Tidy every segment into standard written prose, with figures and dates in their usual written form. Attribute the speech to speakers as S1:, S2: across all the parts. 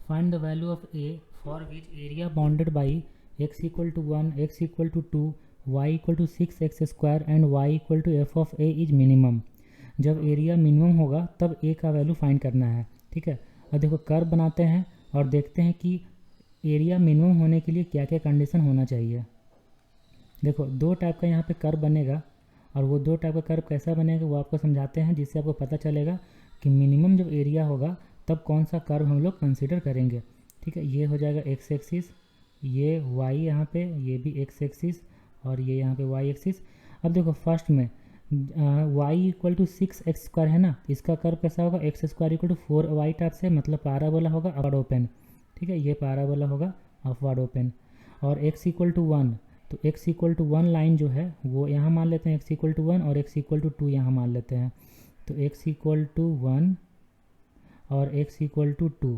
S1: Find the value of a for which area bounded by x equal to 1, x equal to 2, y equal to 6x² and y equal to F of a is minimum. जब area minimum होगा तब ए का value find करना है। ठीक है, अब देखो कर्व बनाते हैं और देखते हैं कि एरिया मिनिमम होने के लिए क्या क्या कंडीशन होना चाहिए। देखो दो टाइप का यहाँ पे कर्व बनेगा और वो दो टाइप का कर्व कैसा बनेगा वो आपको समझाते हैं, जिससे आपको पता चलेगा कि मिनिमम जब एरिया होगा तब कौन सा कर्व हम लोग कंसिडर करेंगे। ठीक है, ये हो जाएगा एक्स एक्सिस, ये वाई यहाँ पे, ये भी एक्स एक्सिस और ये यहाँ पे वाई एक्सिस। अब देखो फर्स्ट में वाई इक्वल टू 6x² है ना, इसका कर्व कैसा होगा, x² equal to 4y type से, मतलब पैराबोला होगा अपवर्ड ओपन। ठीक है, ये पैराबोला होगा अपवर्ड ओपन। और x इक्वल टू 1, तो x इक्वल टू 1 लाइन जो है वो यहाँ मान लेते हैं x इक्वल टू 1 और x इक्वल टू 2 यहाँ मान लेते हैं। तो x इक्वल टू 1 और x इक्वल टू 2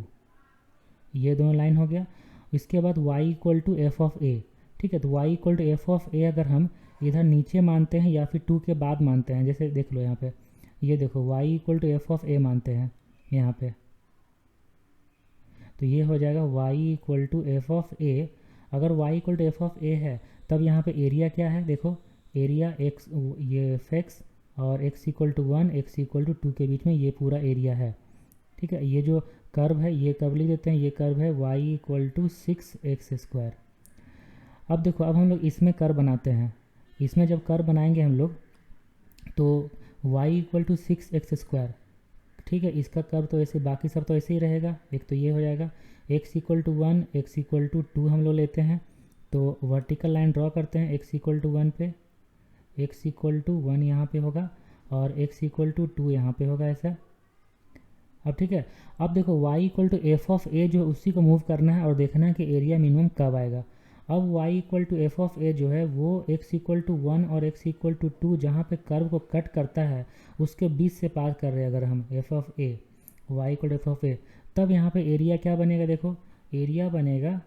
S1: ये दोनों लाइन हो गया। इसके बाद y equal to F of A. ठीक है, तो y equal to F of A अगर हम इधर नीचे मानते हैं या फिर 2 के बाद मानते हैं, जैसे देख लो यहाँ पे, ये देखो y equal to F of A मानते हैं यहाँ पे, तो ये हो जाएगा y equal to F of A. अगर y equal to F of A है तब यहाँ पे एरिया क्या है, देखो एरिया x, ये एफ एक्स और x equal to 1 x equal to 2 के बीच में ये पूरा एरिया है। ठीक है, ये जो कर्व है ये कर्व लिख देते हैं, ये कर्व है y इक्वल टू 6x²। अब देखो अब हम लोग इसमें कर्व बनाते हैं। इसमें जब कर्व बनाएंगे हम लोग तो y इक्वल टू 6x²। ठीक है, इसका कर्व तो ऐसे, बाकी सब तो ऐसे ही रहेगा। एक तो ये हो जाएगा x equal to 1 x equal to 2 हम लोग लेते हैं, तो वर्टिकल लाइन ड्रॉ करते हैं x इक्वल टू 1 पे, x इक्वल टू 1 यहाँ पे होगा और x इक्वल टू 2 यहाँ पे होगा ऐसा। अब ठीक है, अब देखो y equal to F of A जो उसी को मूव करना है और देखना है कि एरिया मिनिमम कब आएगा। अब y equal to F of A जो है वो x इक्वल टू 1 और x इक्वल टू 2 जहाँ पे कर्व को कट करता है उसके बीच से पास कर रहे हैं अगर हम F of A, y equal to F of A, तब यहाँ पे एरिया क्या बनेगा, देखो एरिया बनेगा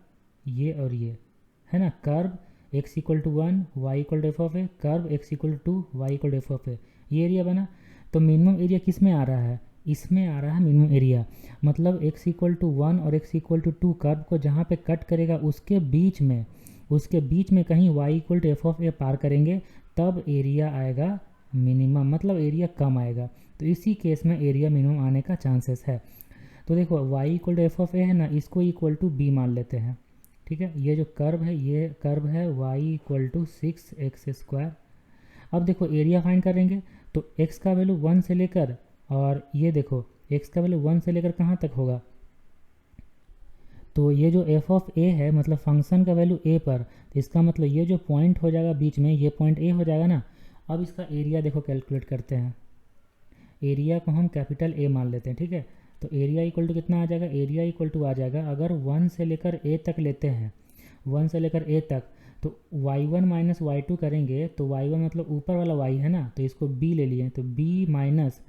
S1: ये और ये है ना, curve x equal to 1 y equal to F of A, curve x equal to 2 y equal to F of A, ये एरिया बना। तो मिनिमम एरिया किस में आ रहा है, इसमें आ रहा है मिनिमम एरिया, मतलब x इक्वल टू 1 और x इक्वल टू 2 कर्व को जहाँ पे कट करेगा उसके बीच में कहीं y equal to F of A पार करेंगे तब एरिया आएगा मिनिमम, मतलब एरिया कम आएगा। तो इसी केस में एरिया मिनिमम आने का चांसेस है। तो देखो y equal to F of A है ना, इसको इक्वल टू b मान लेते हैं। ठीक है, ये जो कर्व है ये कर्व है y इक्वल टू 6x²। अब देखो एरिया फाइंड करेंगे तो x का वैल्यू 1 से लेकर, और ये देखो x का वैल्यू 1 से लेकर कहाँ तक होगा, तो ये जो एफ ऑफ ए है मतलब फंक्शन का वैल्यू a पर, तो इसका मतलब ये जो पॉइंट हो जाएगा बीच में ये पॉइंट a हो जाएगा ना। अब इसका एरिया देखो कैलकुलेट करते हैं, एरिया को हम कैपिटल A मान लेते हैं। ठीक है, तो एरिया इक्वल टू कितना आ जाएगा, एरिया इक्वल टू आ जाएगा अगर 1 से लेकर a तक लेते हैं, 1 से लेकर a तक, तो y1 माइनस y2 करेंगे तो y1 मतलब ऊपर वाला y है ना, तो इसको b ले लिए, तो b माइनस,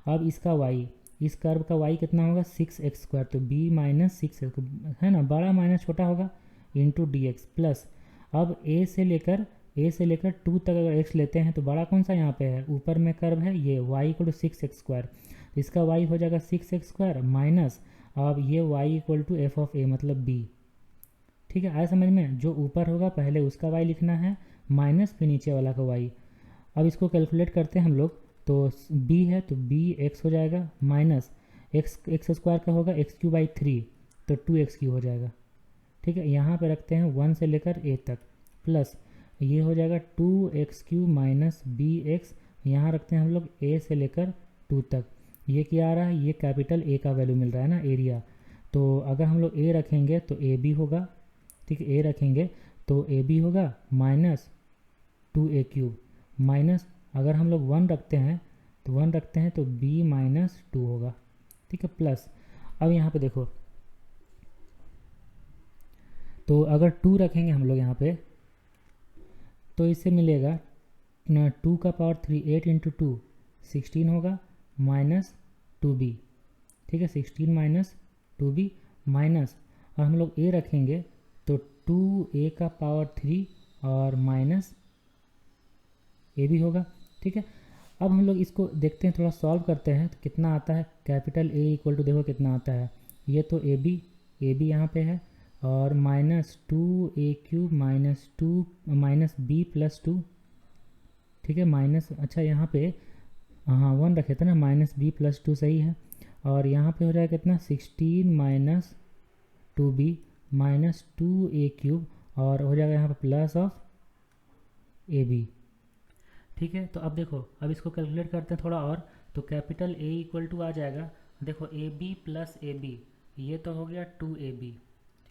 S1: अब इसका y, इस कर्व का y कितना होगा 6x², तो b माइनस 6x है ना, बड़ा माइनस छोटा होगा इंटू dx प्लस, अब a से लेकर 2 तक अगर x लेते हैं तो बड़ा कौन सा यहाँ पे है, ऊपर में कर्व है ये y इक्वल टू 6x², तो इसका y हो जाएगा 6x² माइनस, अब ये y equal to F of A मतलब b। ठीक है, आया समझ में, जो ऊपर होगा पहले उसका y लिखना है माइनस फिर नीचे वाला का y। अब इसको कैलकुलेट करते हैं हम लोग, तो b है तो b x हो जाएगा माइनस x² का होगा x³ 3 तो 2x³ हो जाएगा। ठीक है, यहाँ पे रखते हैं 1 से लेकर a तक प्लस ये हो जाएगा 2x³ माइनस bx, यहाँ रखते हैं हम लोग a से लेकर 2 तक, ये क्या आ रहा है, ये कैपिटल A का वैल्यू मिल रहा है ना एरिया, तो अगर हम लोग a रखेंगे तो ab होगा। ठीक है, a रखेंगे तो ab होगा माइनस 2a³ माइनस, अगर हम लोग 1 रखते हैं तो b माइनस 2 होगा। ठीक है, प्लस अब यहाँ पे देखो, तो अगर 2 रखेंगे हम लोग यहाँ पे तो इससे मिलेगा 2 का पावर 3 8 इंटू 2 16 होगा माइनस 2b। ठीक है, 16 माइनस 2b माइनस, और हम लोग a रखेंगे तो 2a का पावर 3 और माइनस a भी होगा। ठीक है, अब हम लोग इसको देखते हैं, थोड़ा सॉल्व करते हैं तो कितना आता है, कैपिटल A इक्वल टू देखो कितना आता है, ये तो AB ए बी यहाँ पे है, और -2a³ माइनस बी प्लस 2, ठीक है, माइनस, अच्छा यहाँ पे हाँ 1 रखे थे ना, -b+2 सही है। और यहाँ पे हो जाएगा कितना, 16 माइनस 2b माइनस 2a³ और हो जाएगा यहाँ पे प्लस ऑफ ab। ठीक है, तो अब देखो, अब इसको कैलकुलेट करते हैं थोड़ा और, तो कैपिटल A इक्वल टू आ जाएगा, देखो AB प्लस AB, ये तो हो गया 2AB,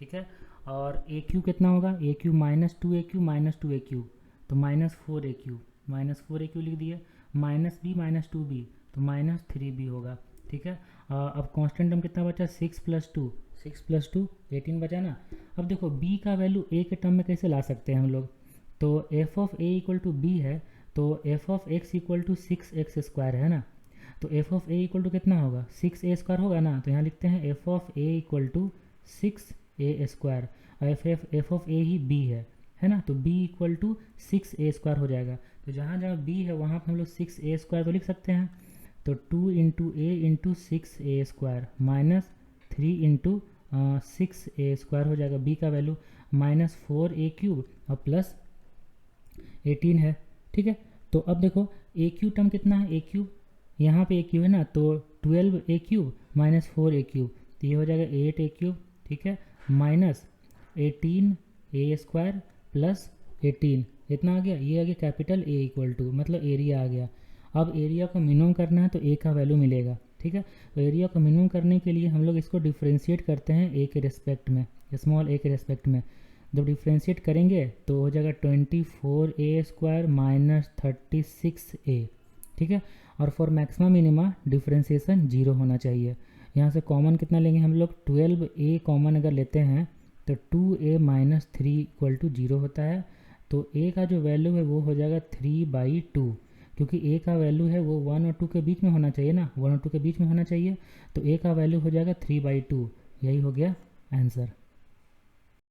S1: ठीक है, और AQ कितना होगा, AQ -2AQ तो -4AQ लिख दिए, -B -2B तो -3B होगा, ठीक है। अब कांस्टेंट टर्म कितना बचा, 6+2 18 बचा ना। अब देखो B का वैल्यू A के टर्म में कैसे ला सकते हैं हम लोग, तो f of a equal to b है, तो f of x equal to 6x² है ना, तो f of a equal to कितना होगा, 6a² होगा ना, तो यहाँ लिखते हैं f of a equal to 6a², और f ऑफ a ही b है ना, तो b इक्वल टू 6a² हो जाएगा। तो जहाँ जहाँ b है वहाँ पर हम लोग 6a² तो लिख सकते हैं, तो 2 into a into 6a² minus 3 into 6a² हो जाएगा, b का वैल्यू -4a³ और प्लस 18 है, ठीक है। तो अब देखो AQ टर्म कितना है, AQ यहाँ पे AQ है ना, तो 12a³ माइनस 4a³, तो ये हो जाएगा 8a³, ठीक है, माइनस 18a² प्लस 18, इतना आ गया, ये आ गया कैपिटल A इक्वल टू, मतलब एरिया आ गया। अब एरिया को मिनिमम करना है तो A का वैल्यू मिलेगा, ठीक है। तो एरिया को मिनिमम करने के लिए हम लोग इसको डिफ्रेंशिएट करते हैं A के रिस्पेक्ट में, स्मॉल a के रिस्पेक्ट में। जब डिफ्रेंशिएट करेंगे तो हो जाएगा 24a² माइनस 36a, ठीक है। और फॉर मैक्सिमम मिनिमा डिफ्रेंशिएशन 0 होना चाहिए। यहाँ से कॉमन कितना लेंगे हम लोग, 12a कॉमन अगर लेते हैं तो 2a माइनस 3 इक्वल टू 0 होता है, तो a का जो वैल्यू है वो हो जाएगा 3/2, क्योंकि a का वैल्यू है वो 1 और 2 के बीच में होना चाहिए ना, 1 और 2 के बीच में होना चाहिए, तो a का वैल्यू हो जाएगा 3/2, यही हो गया आंसर।